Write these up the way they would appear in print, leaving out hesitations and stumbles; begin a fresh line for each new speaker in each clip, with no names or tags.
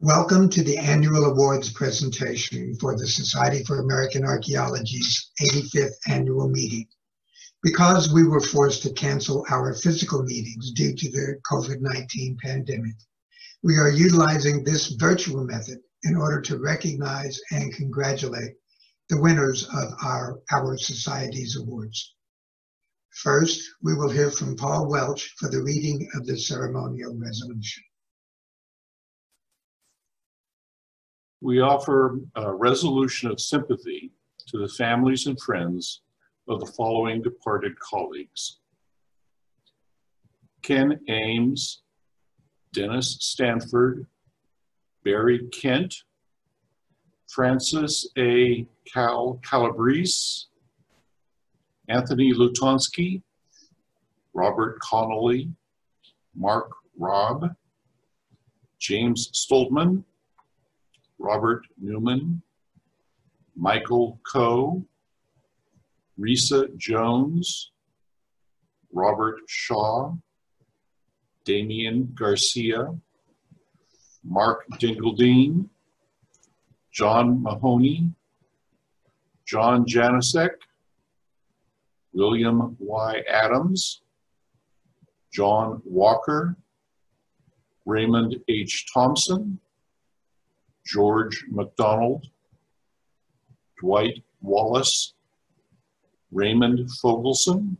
Welcome to the annual awards presentation for the Society for American Archaeology's 85th annual meeting. Because we were forced to cancel our physical meetings due to the COVID-19 pandemic, we are utilizing this virtual method in order to recognize and congratulate the winners of our Society's awards. First, we will hear from Paul Welch for the reading of the ceremonial resolution.
We offer a resolution of sympathy to the families and friends of the following departed colleagues: Ken Ames, Dennis Stanford, Barry Kent, Francis A. Calabrese, Anthony Lutonsky, Robert Connolly, Mark Robb, James Stoltman, Robert Newman, Michael Coe, Risa Jones, Robert Shaw, Damian Garcia, Mark Dingeldine, John Mahoney, John Janicek, William Y. Adams, John Walker, Raymond H. Thompson, George McDonald, Dwight Wallace, Raymond Fogelson,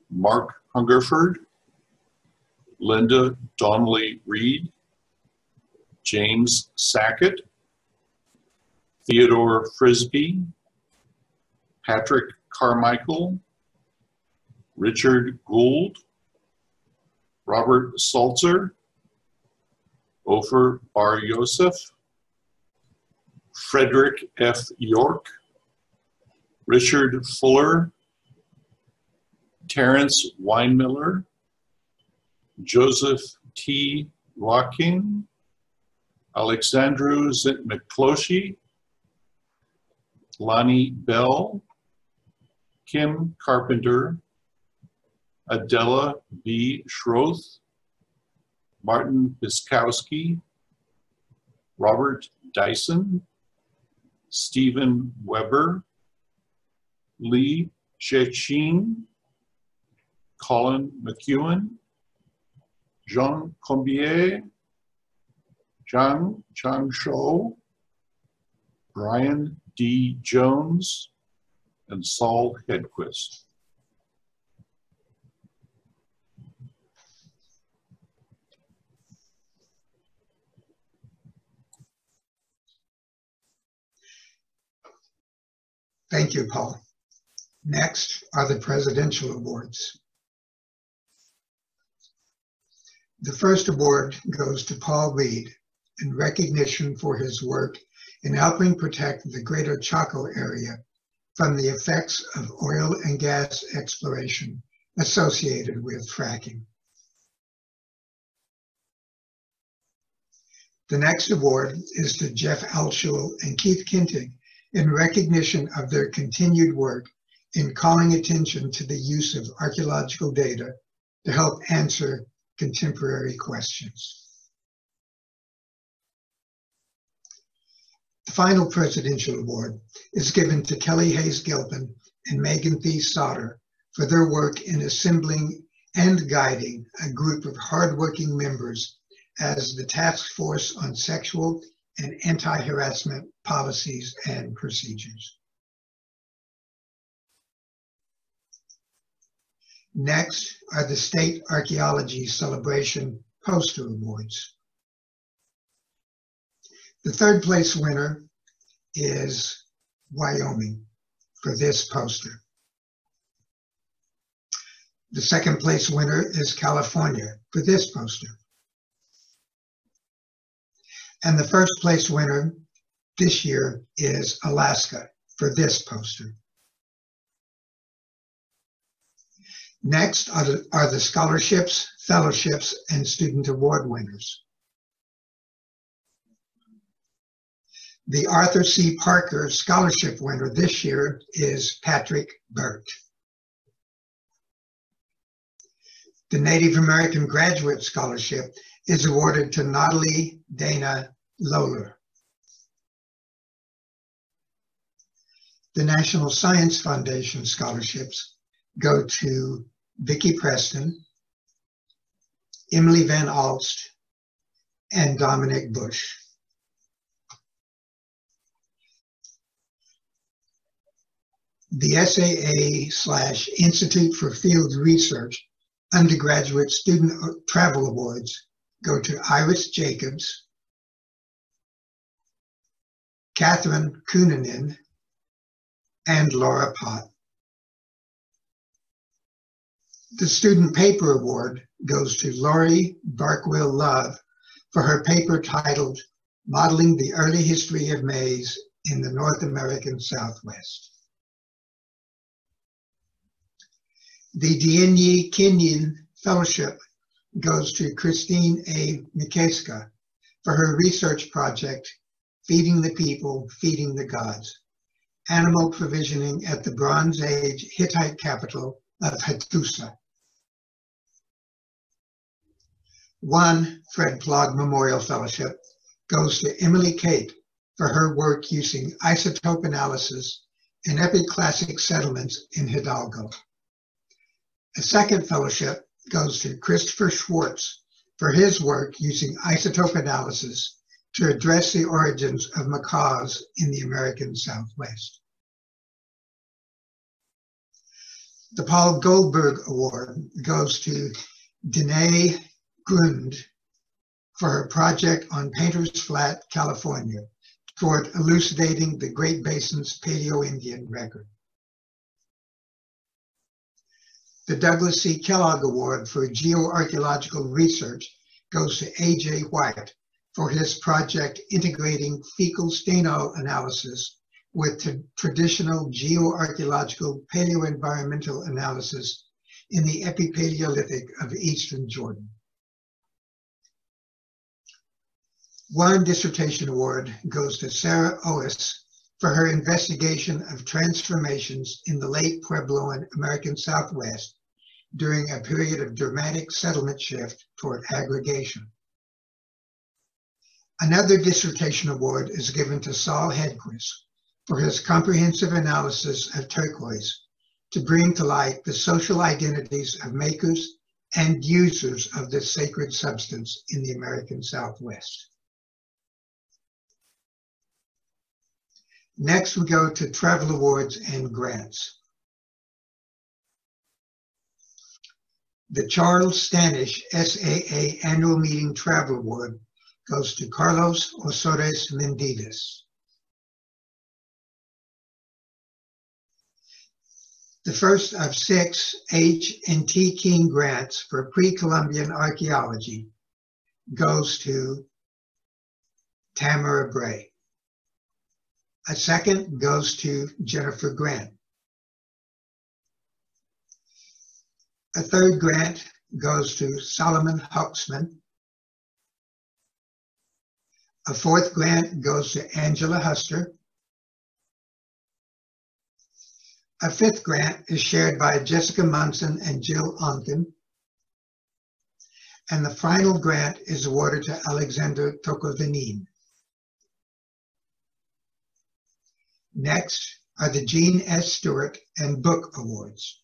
Mark Hungerford, Linda Donnelly Reed, James Sackett, Theodore Frisbee, Patrick Carmichael, Richard Gould, Robert Salzer, Ofer Bar Yosef, Frederick F. York, Richard Fuller, Terrence Weinmiller, Joseph T. Rocking, Alexandru McCloskey, Lonnie Bell, Kim Carpenter, Adela B. Schroth, Martin Piskowski, Robert Dyson, Stephen Weber, Lee Chechin, Colin McEwen, Jean Combier, Zhang Changshou, Brian D. Jones, and Saul Hedquist.
Thank you, Paul. Next are the Presidential Awards. The first award goes to Paul Reed in recognition for his work in helping protect the Greater Chaco area from the effects of oil and gas exploration associated with fracking. The next award is to Jeff Altschul and Keith Kintigh in recognition of their continued work in calling attention to the use of archaeological data to help answer contemporary questions. The final Presidential Award is given to Kelly Hayes Gilpin and Megan Thies Sauter for their work in assembling and guiding a group of hardworking members as the Task Force on Sexual and Anti-Harassment Policies and Procedures. Next are the State Archaeology Celebration Poster Awards. The third place winner is Wyoming for this poster. The second place winner is California for this poster. And the first place winner this year is Alaska for this poster. Next are the scholarships, fellowships, and student award winners. The Arthur C. Parker Scholarship winner this year is Patrick Burt. The Native American Graduate Scholarship is awarded to Natalie Dana Lohler. The National Science Foundation scholarships go to Vicki Preston, Emily Van Alst, and Dominic Bush. The SAA/Institute for Field Research Undergraduate Student Travel Awards go to Iris Jacobs, Catherine Kunanen, and Laura Pott. The Student Paper Award goes to Laurie Barkwell Love for her paper titled Modeling the Early History of Maize in the North American Southwest. The Dienje Kenyon Fellowship goes to Christine A. Mikeska for her research project, Feeding the People, Feeding the Gods, Animal Provisioning at the Bronze Age Hittite capital of Hattusa. One Fred Plog Memorial Fellowship goes to Emily Kate for her work using isotope analysis in epiclassic settlements in Hidalgo. A second fellowship goes to Christopher Schwartz for his work using isotope analysis to address the origins of macaws in the American Southwest. The Paul Goldberg Award goes to Dienje Grund for her project on Painter's Flat, California, toward elucidating the Great Basin's Paleo-Indian record. The Douglas C. Kellogg Award for Geoarchaeological Research goes to A.J. White for his project integrating fecal stenol analysis with traditional geoarchaeological paleoenvironmental analysis in the Epipaleolithic of Eastern Jordan. One Dissertation Award goes to Sarah Ois for her investigation of transformations in the late Puebloan American Southwest during a period of dramatic settlement shift toward aggregation. Another Dissertation Award is given to Saul Hedquist for his comprehensive analysis of turquoise to bring to light the social identities of makers and users of this sacred substance in the American Southwest. Next, we go to travel awards and grants. The Charles Stanish SAA Annual Meeting Travel Award goes to Carlos Osores Mendides. The first of 6 H. and T. King grants for Precolumbian archaeology goes to Tamara Bray. A second goes to Jennifer Grant. A third grant goes to Solomon Huxman. A fourth grant goes to Angela Huster. A fifth grant is shared by Jessica Munson and Jill Onken. And the final grant is awarded to Alexander Tokovenin. Next are the Jean S. Stuart and Book Awards.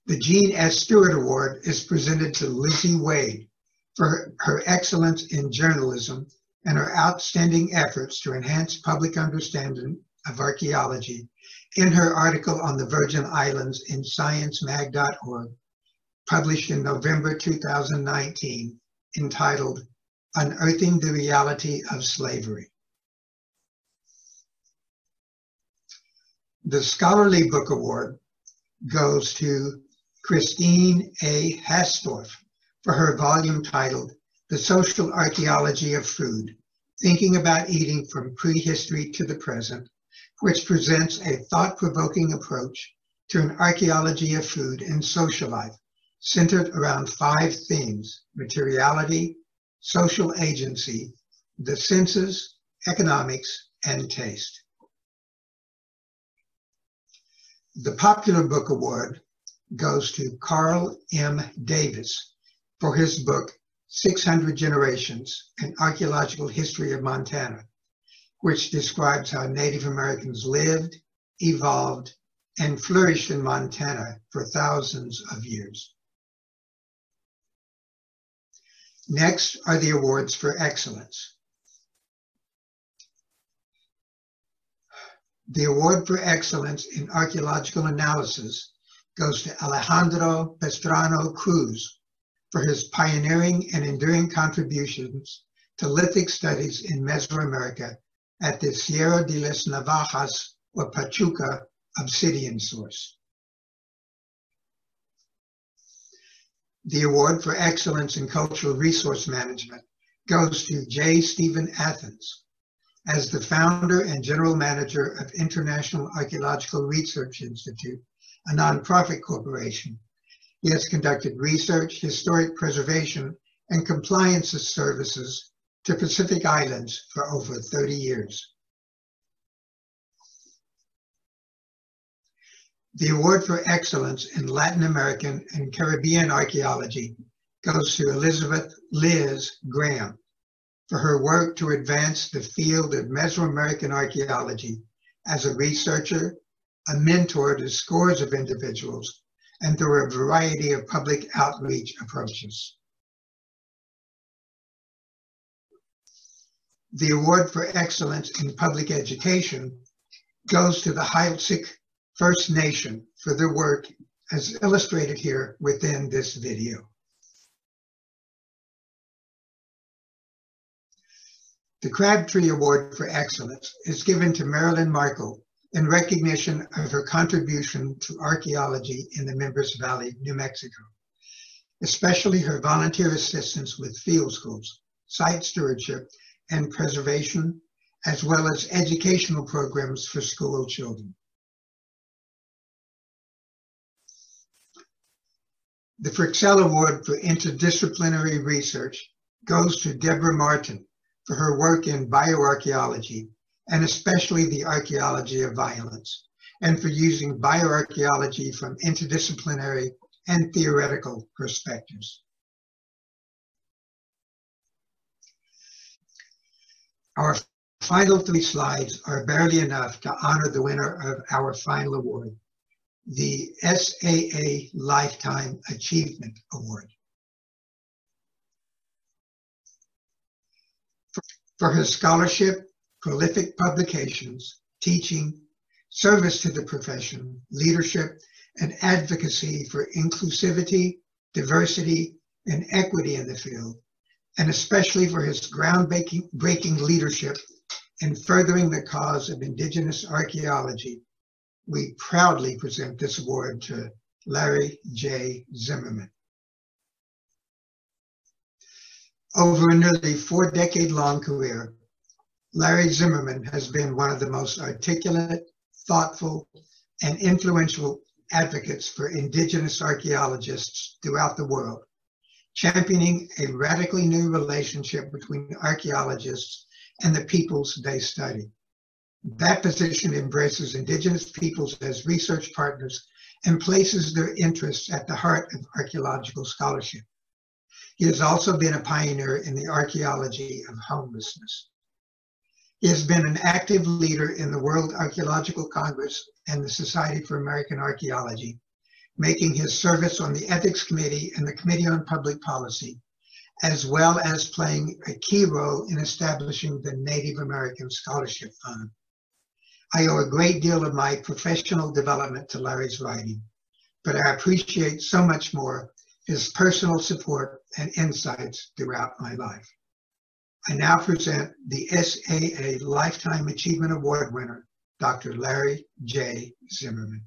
The Jean S. Stuart Award is presented to Lizzie Wade for her excellence in journalism and her outstanding efforts to enhance public understanding of archaeology in her article on the Virgin Islands in sciencemag.org, published in November 2019, entitled Unearthing the Reality of Slavery. The Scholarly Book Award goes to Christine A. Hastorf for her volume titled The Social Archaeology of Food, Thinking About Eating from Prehistory to the Present, which presents a thought-provoking approach to an archaeology of food and social life, centered around 5 themes: materiality, social agency, the senses, economics, and taste. The Popular Book Award goes to Carl M. Davis for his book, 600 Generations, An Archaeological History of Montana, which describes how Native Americans lived, evolved, and flourished in Montana for thousands of years. Next are the awards for excellence. The award for excellence in archaeological analysis goes to Alejandro Pastrano Cruz for his pioneering and enduring contributions to lithic studies in Mesoamerica at the Sierra de las Navajas or Pachuca obsidian source. The award for excellence in cultural resource management goes to J. Stephen Athens. As the founder and general manager of International Archaeological Research Institute, a nonprofit corporation, he has conducted research, historic preservation, and compliance services to Pacific Islands for over 30 years. The award for excellence in Latin American and Caribbean archaeology goes to Elizabeth Liz Graham for her work to advance the field of Mesoamerican archaeology as a researcher, a mentor to scores of individuals, and through a variety of public outreach approaches. The award for excellence in public education goes to the Heiltsuk First Nation for their work as illustrated here within this video. The Crabtree Award for Excellence is given to Marilyn Markle in recognition of her contribution to archaeology in the Members Valley, New Mexico, especially her volunteer assistance with field schools, site stewardship, and preservation, as well as educational programs for school children. The Fryxell Award for Interdisciplinary Research goes to Deborah Martin for her work in bioarchaeology, and especially the archaeology of violence, and for using bioarchaeology from interdisciplinary and theoretical perspectives. Our final 3 slides are barely enough to honor the winner of our final award, the SAA Lifetime Achievement Award. For her scholarship, prolific publications, teaching, service to the profession, leadership, and advocacy for inclusivity, diversity, and equity in the field, and especially for his groundbreaking leadership in furthering the cause of Indigenous archaeology, we proudly present this award to Larry J. Zimmerman. Over a nearly 4-decade-long career, Larry Zimmerman has been one of the most articulate, thoughtful, and influential advocates for Indigenous archaeologists throughout the world, championing a radically new relationship between archaeologists and the peoples they study. That position embraces Indigenous peoples as research partners and places their interests at the heart of archaeological scholarship. He has also been a pioneer in the archaeology of homelessness. He has been an active leader in the World Archaeological Congress and the Society for American Archaeology, making his service on the Ethics Committee and the Committee on Public Policy, as well as playing a key role in establishing the Native American Scholarship Fund. I owe a great deal of my professional development to Larry's writing, but I appreciate so much more his personal support and insights throughout my life. I now present the SAA Lifetime Achievement Award winner, Dr. Larry J. Zimmerman.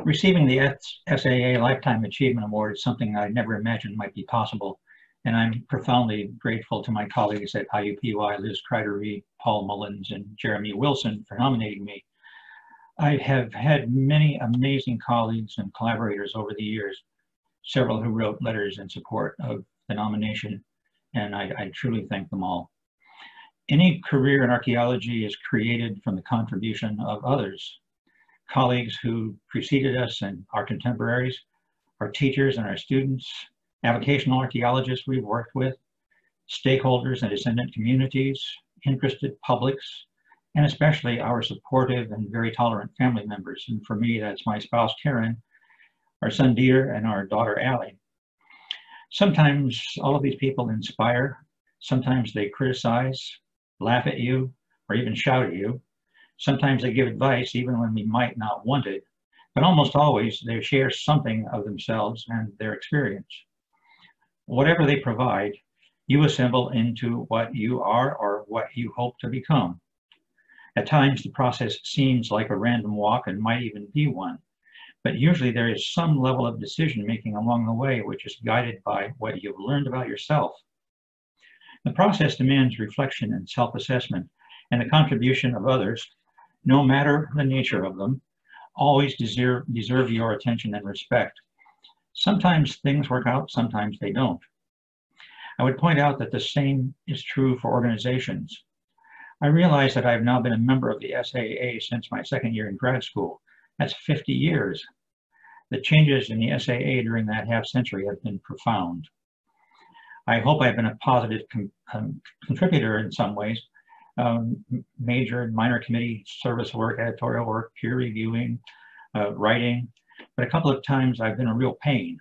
Receiving the SAA Lifetime Achievement Award is something I never imagined might be possible, and I'm profoundly grateful to my colleagues at IUPUI, Liz Kreider-Reed, Paul Mullins, and Jeremy Wilson for nominating me. I have had many amazing colleagues and collaborators over the years, several who wrote letters in support of the nomination, and I truly thank them all. Any career in archaeology is created from the contribution of others. Colleagues who preceded us and our contemporaries, our teachers and our students, avocational archaeologists we've worked with, stakeholders and descendant communities, interested publics, and especially our supportive and very tolerant family members. And for me, that's my spouse, Karen, our son, Dieter, and our daughter, Allie. Sometimes all of these people inspire. Sometimes they criticize, laugh at you, or even shout at you. Sometimes they give advice even when we might not want it, but almost always they share something of themselves and their experience. Whatever they provide, you assemble into what you are or what you hope to become. At times, the process seems like a random walk and might even be one, but usually there is some level of decision-making along the way which is guided by what you've learned about yourself. The process demands reflection and self-assessment, and the contribution of others, no matter the nature of them, always deserve your attention and respect. Sometimes things work out, sometimes they don't. I would point out that the same is true for organizations. I realize that I've now been a member of the SAA since my second year in grad school. That's 50 years. The changes in the SAA during that half century have been profound. I hope I've been a positive contributor in some ways, major and minor committee service work, editorial work, peer reviewing, writing, but a couple of times I've been a real pain.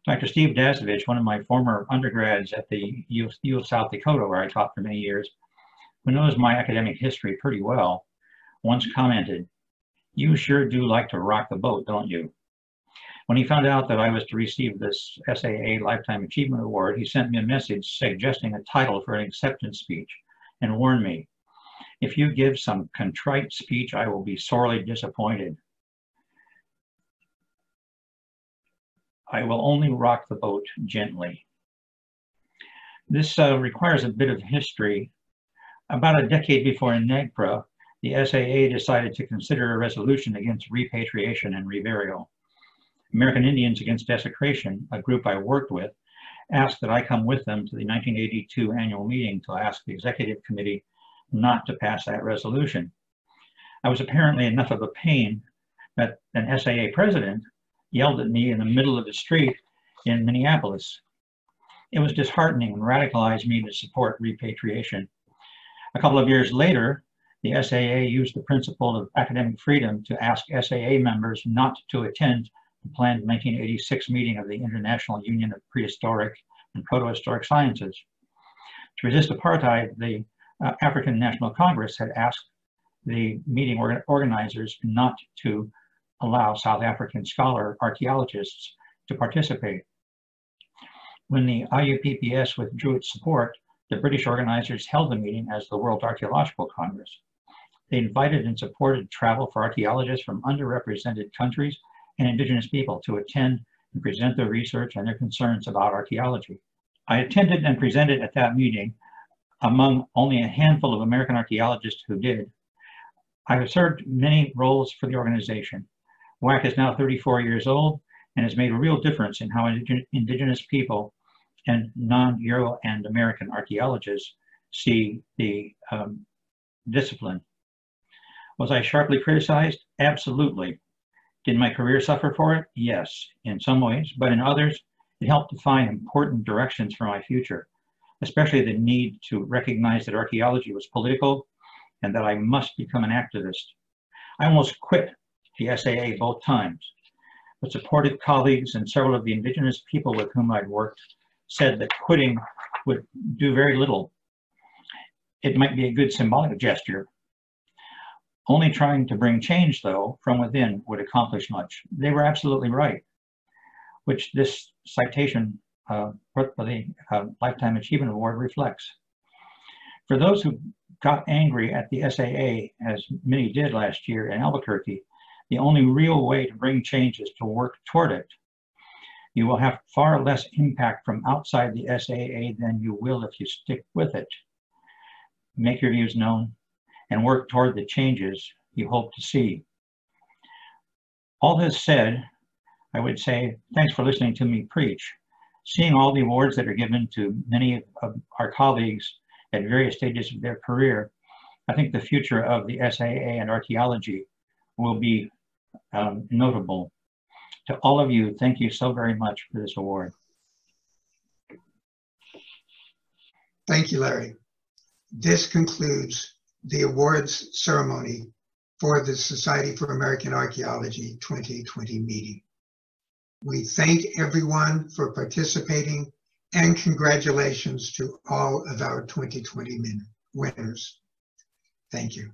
Dr. Steve Dasovich, one of my former undergrads at the U of South Dakota, where I taught for many years, who knows my academic history pretty well, once commented, "You sure do like to rock the boat, don't you?" When he found out that I was to receive this SAA Lifetime Achievement Award, he sent me a message suggesting a title for an acceptance speech and warned me, "If you give some contrite speech, I will be sorely disappointed. I will only rock the boat gently." This requires a bit of history. About a decade before NAGPRA, the SAA decided to consider a resolution against repatriation and reburial. American Indians Against Desecration, a group I worked with, asked that I come with them to the 1982 annual meeting to ask the executive committee not to pass that resolution. I was apparently enough of a pain that an SAA president yelled at me in the middle of the street in Minneapolis. It was disheartening and radicalized me to support repatriation. A couple of years later, the SAA used the principle of academic freedom to ask SAA members not to attend the planned 1986 meeting of the International Union of Prehistoric and Protohistoric Sciences. To resist apartheid, the African National Congress had asked the meeting organizers not to allow South African scholar archaeologists to participate. When the IUPPS withdrew its support, the British organizers held the meeting as the World Archaeological Congress. They invited and supported travel for archaeologists from underrepresented countries and indigenous people to attend and present their research and their concerns about archaeology. I attended and presented at that meeting among only a handful of American archaeologists who did. I have served many roles for the organization. WAC is now 34 years old and has made a real difference in how indigenous people and non-Euro and American archaeologists see the discipline. Was I sharply criticized? Absolutely. Did my career suffer for it? Yes, in some ways, but in others, it helped define important directions for my future, especially the need to recognize that archaeology was political and that I must become an activist. I almost quit the SAA both times, but supported colleagues and several of the indigenous people with whom I'd worked said that quitting would do very little. It might be a good symbolic gesture. Only trying to bring change, though, from within would accomplish much. They were absolutely right, which this citation for the Lifetime Achievement Award reflects. For those who got angry at the SAA, as many did last year in Albuquerque, the only real way to bring change is to work toward it. You will have far less impact from outside the SAA than you will if you stick with it. Make your views known and work toward the changes you hope to see. All this said, I would say thanks for listening to me preach. Seeing all the awards that are given to many of our colleagues at various stages of their career, I think the future of the SAA and archaeology will be notable. To all of you, thank you so very much for this award.
Thank you, Larry. This concludes the awards ceremony for the Society for American Archaeology 2020 meeting. We thank everyone for participating, and congratulations to all of our 2020 winners. Thank you.